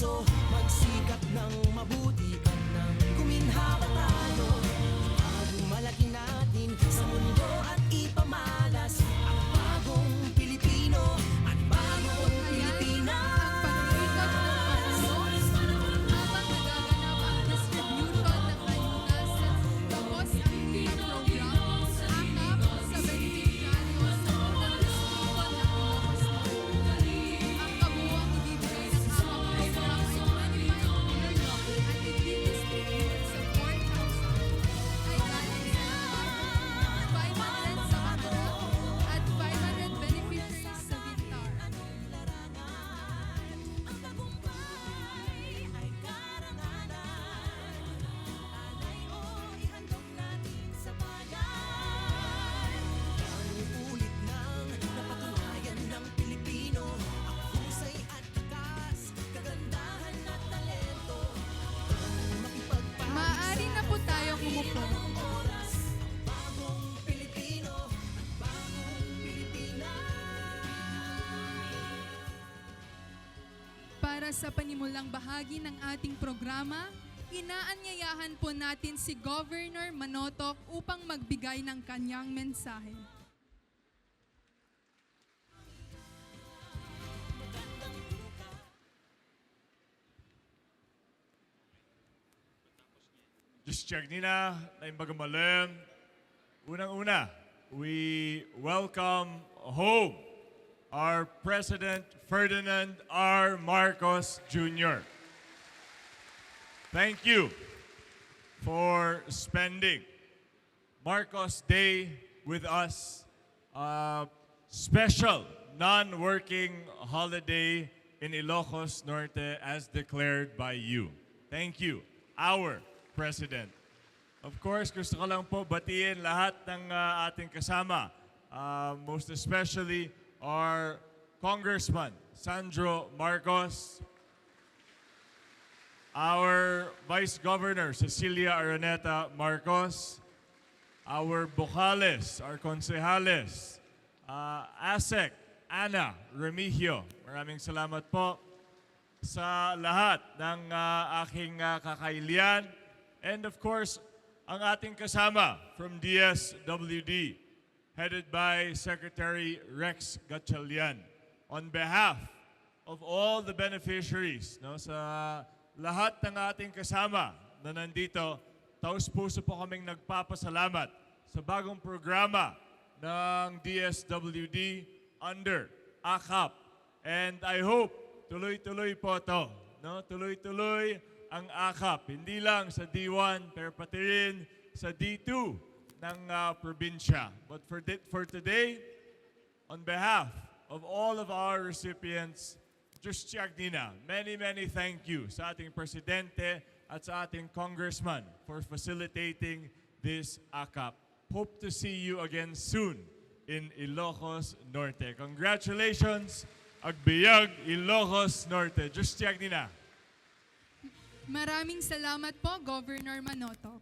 puso, magsikap ng mabuti at nang guminhawa tayo. Itagong malaki natin sa mundo at ipamalas ang bagong Pilipino at bagong Pilipinas. Para sa panimulang bahagi ng ating programa, inaanyayahan po natin si Governor Manotoc upang magbigay ng kanyang mensahe. Just check nina, naimbaga malam. Unang-una, we welcome home our President Ferdinand R. Marcos Jr. Thank you for spending Marcos Day with us, a special non-working holiday in Ilocos Norte as declared by you. Thank you, our President. Of course, gusto ko lang po batiin lahat ng ating kasama, most especially our Congressman Sandro Marcos, our Vice Governor Cecilia Araneta Marcos, our Bocales, our Consejales, ASEC Ana Remigio. Maraming salamat po sa lahat ng aking kakailian. And of course, ang ating kasama from DSWD, headed by Secretary Rex Gatchalian. On behalf of all the beneficiaries, sa lahat ng ating kasama na nandito, taus-puso po kaming nagpapasalamat sa bagong programa ng DSWD under AKAP. And I hope tuloy-tuloy po ito. Tuloy-tuloy ang AKAP, hindi lang sa D1, pero pati rin sa D2 ng probinsya. But for today, on behalf of all of our recipients, just check nina, many thank you sa ating Presidente at sa ating Congressman for facilitating this AKAP. Hope to see you again soon in Ilocos Norte. Congratulations, Agbiag, Ilocos Norte. Just check nina. Maraming salamat po, Governor Manotoc.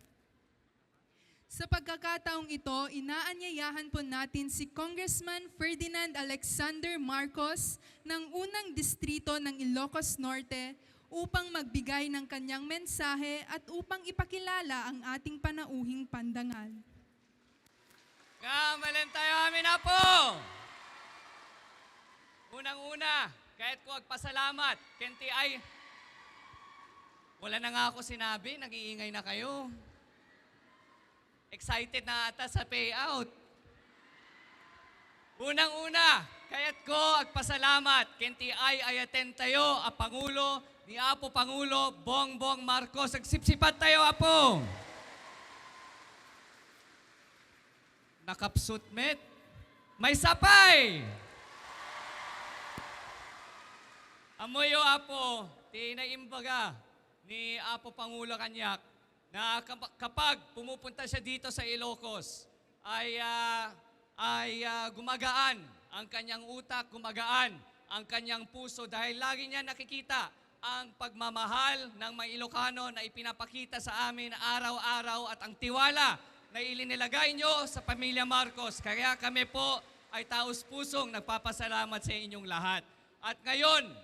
Sa pagkakataong ito, inaanyayahan po natin si Congressman Ferdinand Alexander Marcos ng unang distrito ng Ilocos Norte upang magbigay ng kanyang mensahe at upang ipakilala ang ating panauhing pandangal. Malan tayo amin na po! Unang-una, kahit ko agpasalamat, kenti ay wala na nga ako sinabi, nag-iingay na kayo. Excited na ata sa payout. Unang-una, kaya't ko agpasalamat, kenti ay attend tayo, a Pangulo, ni Apo Pangulo, Bongbong Marcos, agsipsipat tayo, Apo. Nakapsut, met. May sapay! Amoyo, Apo, tinaimbaga ni Apo Pangulo Kanyak, na kapag pumupunta siya dito sa Ilocos, ay gumagaan ang kanyang utak, gumagaan ang kanyang puso dahil lagi niya nakikita ang pagmamahal ng mga Ilocano na ipinapakita sa amin araw-araw at ang tiwala na ilinilagay nyo sa pamilya Marcos. Kaya kami po ay taos-pusong nagpapasalamat sa inyong lahat. At ngayon,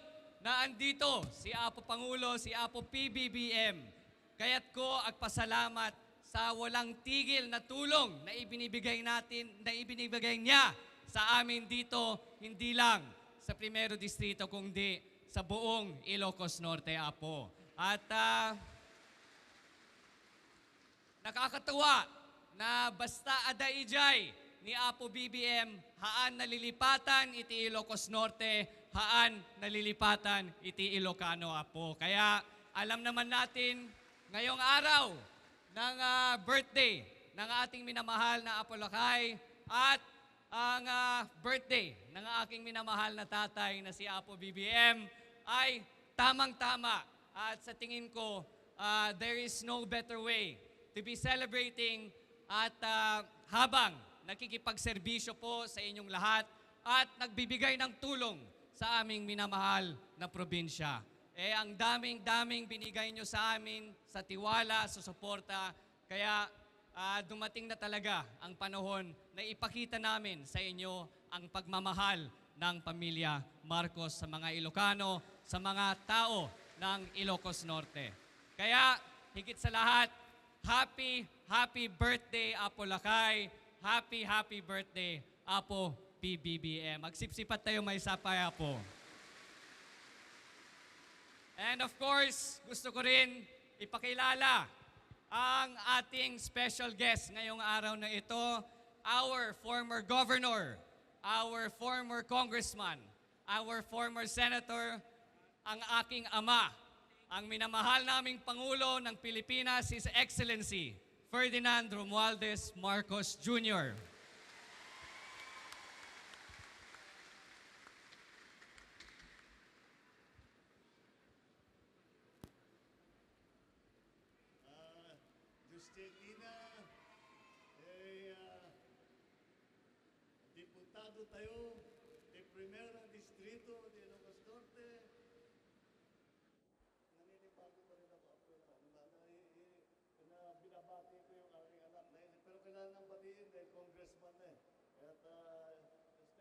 na andito si Apo Pangulo, si Apo PBBM. Kaya't ko agpasalamat sa walang tigil na tulong na ibinibigay niya sa amin dito, hindi lang sa Primero Distrito, kundi sa buong Ilocos Norte, Apo. At nakakatuwa na basta adaijay ni Apo BBM, haan nalilipatan iti Ilocos Norte, haan nalilipatan iti Ilocano, Apo. Kaya alam naman natin, ngayong araw ng birthday ng ating minamahal na Apo Lakay at ang birthday ng aking minamahal na tatay na si Apo BBM ay tamang-tama. At sa tingin ko, there is no better way to be celebrating at habang nakikipagserbisyo po sa inyong lahat at nagbibigay ng tulong sa aming minamahal na probinsya. Ang daming binigay nyo sa amin, sa tiwala, sa suporta. Kaya dumating na talaga ang panahon na ipakita namin sa inyo ang pagmamahal ng pamilya Marcos sa mga Ilocano, sa mga tao ng Ilocos Norte. Kaya higit sa lahat, happy birthday, Apo Lakay. Happy birthday, Apo PBBM. Magsipsipat tayo may sapay, Apo. And of course, gusto ko rin ipakilala ang ating special guest ngayong araw na ito, our former governor, our former congressman, our former senator, ang aking ama, ang minamahal naming Pangulo ng Pilipinas, His Excellency Ferdinand Romualdez Marcos Jr. Justina, diputado tayo, Primera Distrito de Ilocos Norte. Naninibago pa rin ako. Binabati ko yung aking anak. Pero kailangan nang batiin dahil congressman na eh. At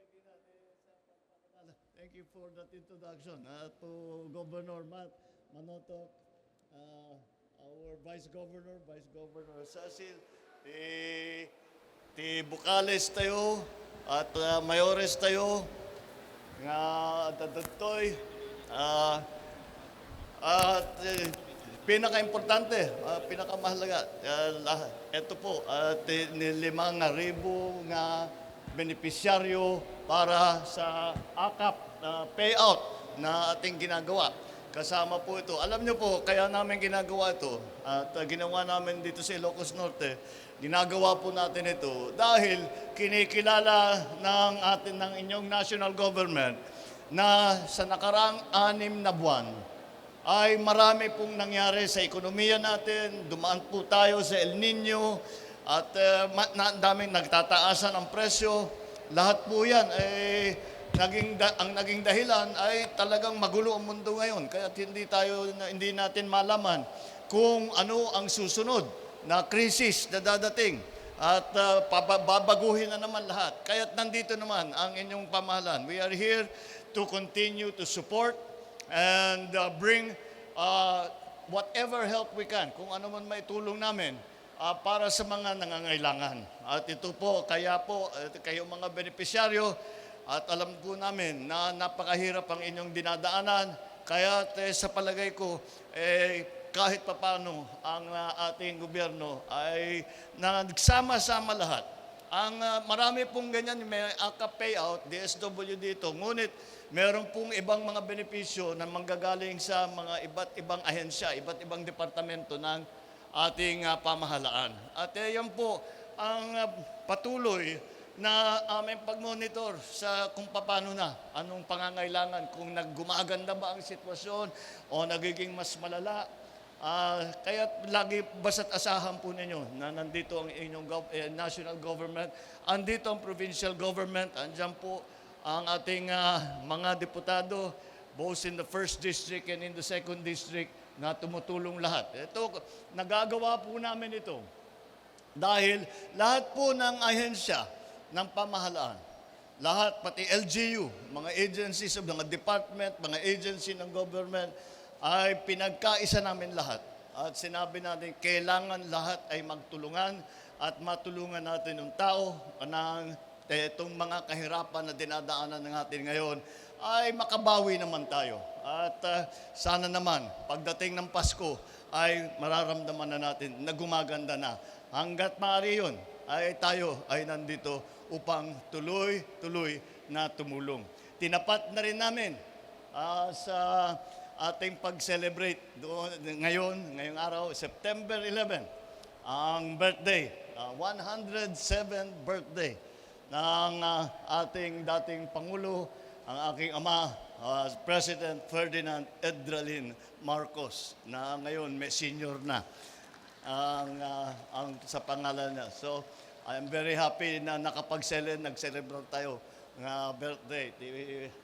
Justina, thank you for that introduction. To Governor Manotoc, our Vice Governor Cecil, ti Bucales tayo, at Mayores tayo, nga dadagtoy, at pinaka-importante, pinaka-mahalaga, ito po, limang ribo nga benepisyaryo para sa AKAP payout na ating ginagawa. Kasama po ito. Alam niyo po, kaya namin ginagawa ito at ginawa namin dito sa Ilocos Norte, ginagawa po natin ito dahil kinikilala ng inyong national government na sa nakaraang 6 na buwan ay marami pong nangyari sa ekonomiya natin. Dumaan po tayo sa El Nino at daming nagtataasan ang presyo. Lahat po yan ay ang naging dahilan ay talagang magulo ang mundo ngayon. Kaya hindi natin malaman kung ano ang susunod na krisis na dadating. At babaguhin na naman lahat. Kaya nandito naman ang inyong pamahalaan. We are here to continue to support and bring whatever help we can, kung ano man may tulong namin para sa mga nangangailangan. At ito po, kaya po, kayo mga benepisyaryo, at alam po namin na napakahirap ang inyong dinadaanan. Kaya sa palagay ko, kahit papano ang ating gobyerno ay nagsama-sama lahat. Ang marami pong ganyan, may AKAP payout, DSW dito. Ngunit meron pong ibang mga benepisyo na manggagaling sa mga iba't ibang ahensya, iba't ibang departamento ng ating pamahalaan. At yan po ang patuloy na aming pag-monitor sa kung paano na, anong pangangailangan, kung gumaganda ba ang sitwasyon o nagiging mas malala. Kaya lagi basta't asahan po ninyo na nandito ang inyong national government, andito ang provincial government, andyan po ang ating mga deputado, both in the 1st district and in the 2nd district, na tumutulong lahat. Ito, nagagawa po namin ito dahil lahat po ng ahensya ng pamahalaan lahat, pati LGU, mga agencies, mga department, mga agency ng government, ay pinagkaisa namin lahat. At sinabi natin, kailangan lahat ay magtulungan at matulungan natin yung tao ng itong mga kahirapan na dinadaanan natin ngayon ay makabawi naman tayo. At sana naman, pagdating ng Pasko, ay mararamdaman na natin na gumaganda na. Hanggat maaari yun, ay tayo ay nandito upang tuloy-tuloy na tumulong. Tinapat na rin namin sa ating pag-celebrate ngayong araw, September 11, ang birthday, 107th birthday ng ating dating Pangulo, ang aking ama, President Ferdinand Edralin Marcos, na ngayon may senior na ang sa pangalan niya. So, I'm very happy na nag-celebrate tayo ng birthday,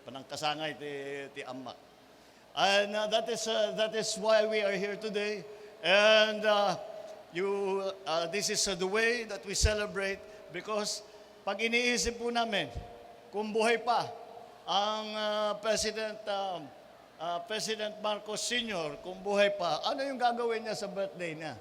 panangkasangay ti ama. And that is why we are here today. And this is the way that we celebrate, because pag iniisip po namin, kung buhay pa ang President Marcos Sr., kung buhay pa, ano yung gagawin niya sa birthday niya?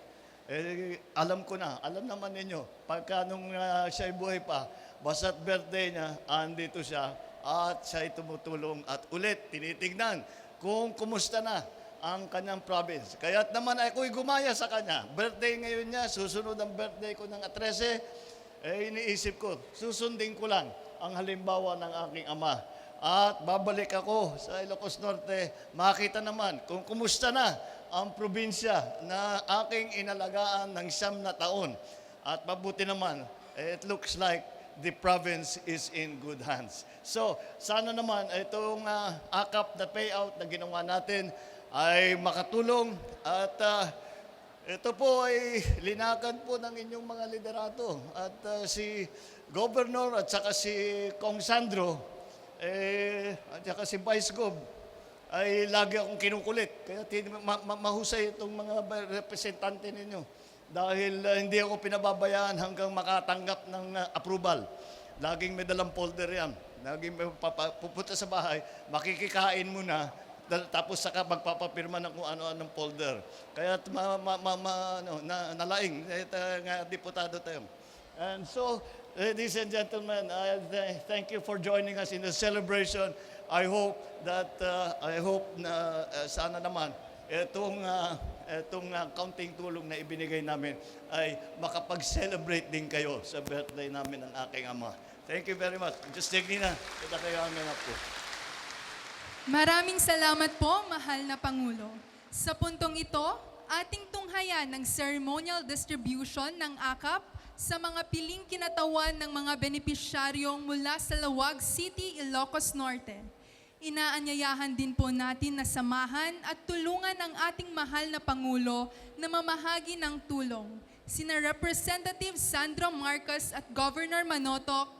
Alam ko na, alam naman ninyo, pagka nung siya'y buhay pa, basta't birthday niya, andito siya, at siya'y tumutulong at ulit tinitignan kung kumusta na ang kanyang province. Kaya't naman ako'y gumaya sa kanya. Birthday ngayon niya, susunod ang birthday ko ng 13, iniisip ko, susundin ko lang ang halimbawa ng aking ama. At babalik ako sa Ilocos Norte, makita naman kung kumusta na ang probinsya na aking inalagaan ng 9 na taon. At mabuti naman, it looks like the province is in good hands. So, sana naman itong AKAP na payout na ginawa natin ay makatulong at ito po ay linakan po ng inyong mga liderato. At si Governor at saka si Kong Sandro at saka si Vice Gov ay lagi akong kinukulit. Kaya mahusay itong mga representante ninyo. Dahil hindi ako pinababayaan hanggang makatanggap ng approval. Laging may dalang folder yan. Laging may pupunta sa bahay, makikikain muna, tapos saka magpapapirma ng kung ano-anong folder. Kaya nalaing, diputado tayo. And so, ladies and gentlemen, I thank you for joining us in the celebration. I hope na sana naman itong counting tulong na ibinigay namin ay makapag-celebrate din kayo sa birthday namin ng aking ama. Thank you very much. Just take na. Kita kayo amin na po. Maraming salamat po, mahal na Pangulo. Sa puntong ito, ating tunghayan ng ceremonial distribution ng AKAP sa mga piling kinatawan ng mga benepisyaryong mula sa Lawag City, Ilocos Norte. Inaanyayahan din po natin na samahan at tulungan ang ating mahal na Pangulo na mamahagi ng tulong. Sina Representative Sandro Marcos at Governor Manotoc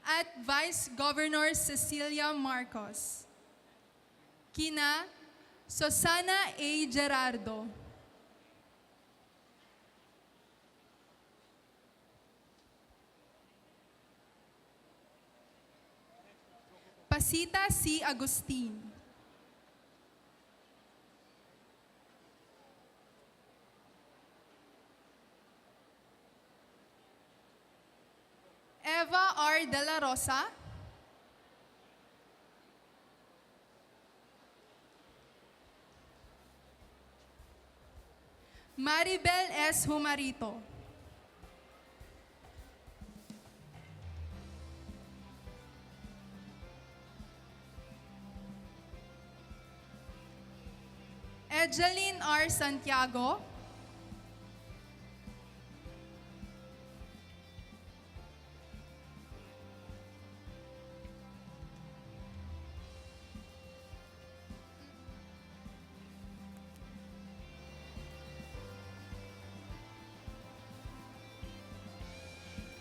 at Vice Governor Cecilia Marcos. Kina Susana A. Gerardo. Pasita C. Agustin. Eva R. De La Rosa. Maribel S. Humarito. Ejeline R. Santiago.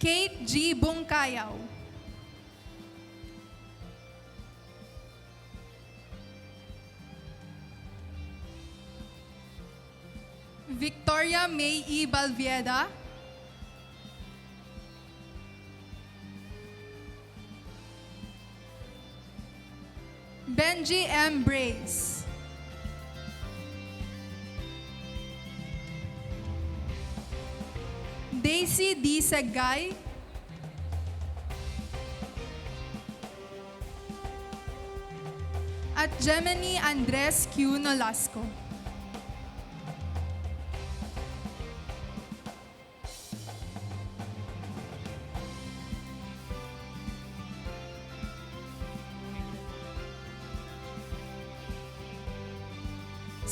Kate G. Bungkayaw. Victoria May E. Balvieda. Benji M. Brace. Daisy D. Sagay. At Gemini Andres Q. Nolasco.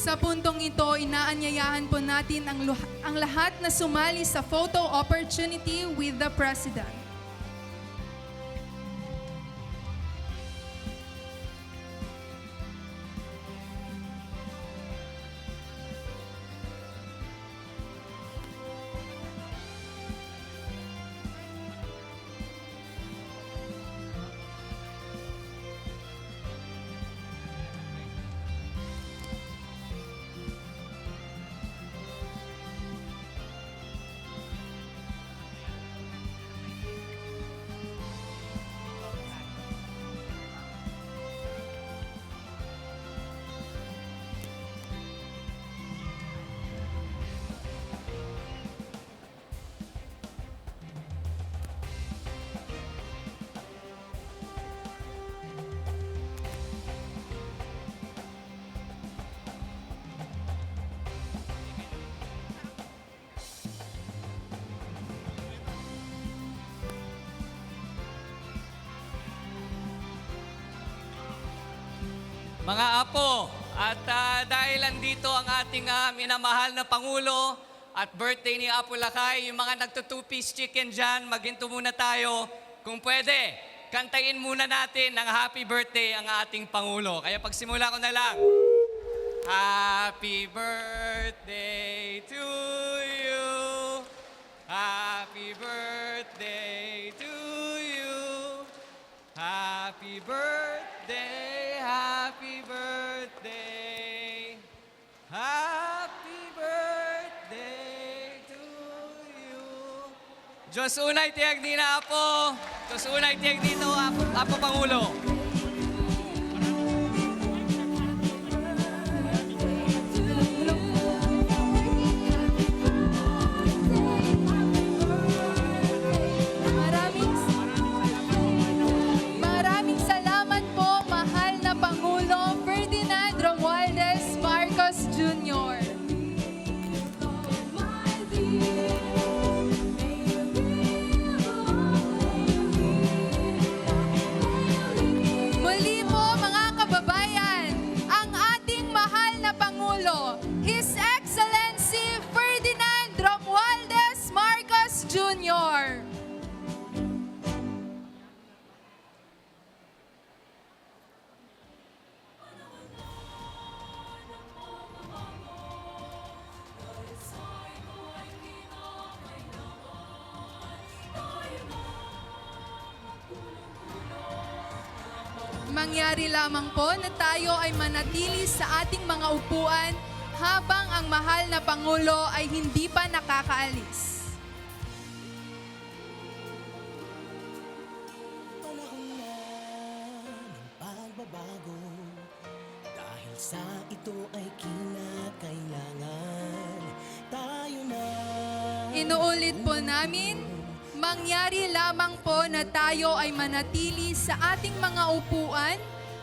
Sa puntong ito, inaanyayahan po natin ang lahat na sumali sa photo opportunity with the President. Mga apo, at dahil andito ang ating minamahal na Pangulo at birthday ni Apo Lakay, yung mga nagto-two-piece chicken dyan, maghinto muna tayo. Kung pwede, kantayin muna natin ng happy birthday ang ating Pangulo. Kaya pagsimula ko na lang. Happy birthday to you. Happy birthday to you. Happy birthday, happy birthday. Happy birthday to you. Diyos unay tiyag di na Apo. Diyos unay tiyag dito Apo Pangulo. Maraming salamat po, mahal na Pangulo Ferdinand Romualdez Marcos Jr. Muli po mga kababayan, ang ating mahal na Pangulo, His Excellency Ferdinand Romualdez Marcos Jr. Mangyari lamang po na tayo ay manatili sa ating mga upuan habang ang mahal na Pangulo ay hindi pa nakakaalis. Panahon na ng pagbabago, dahil sa ito ay kinakailangan tayo na. Inuulit po namin, mangyari lamang po na tayo ay manatili sa ating mga upuan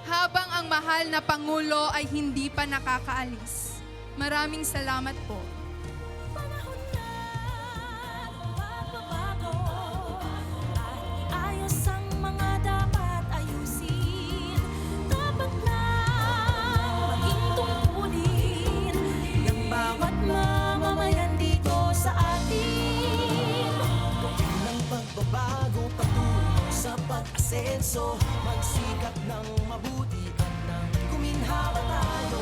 habang ang mahal na Pangulo ay hindi pa nakakaalis. Maraming salamat po. Panahon na ng pagbabago at iayos ang mga dapat ayusin. Dapat na maging tungkulin ng bawat mamamayan dito sa atin. Gawin ng pagbabago patungo sa pag-asenso, magsikap ng mabuti at ng guminhawa tayo.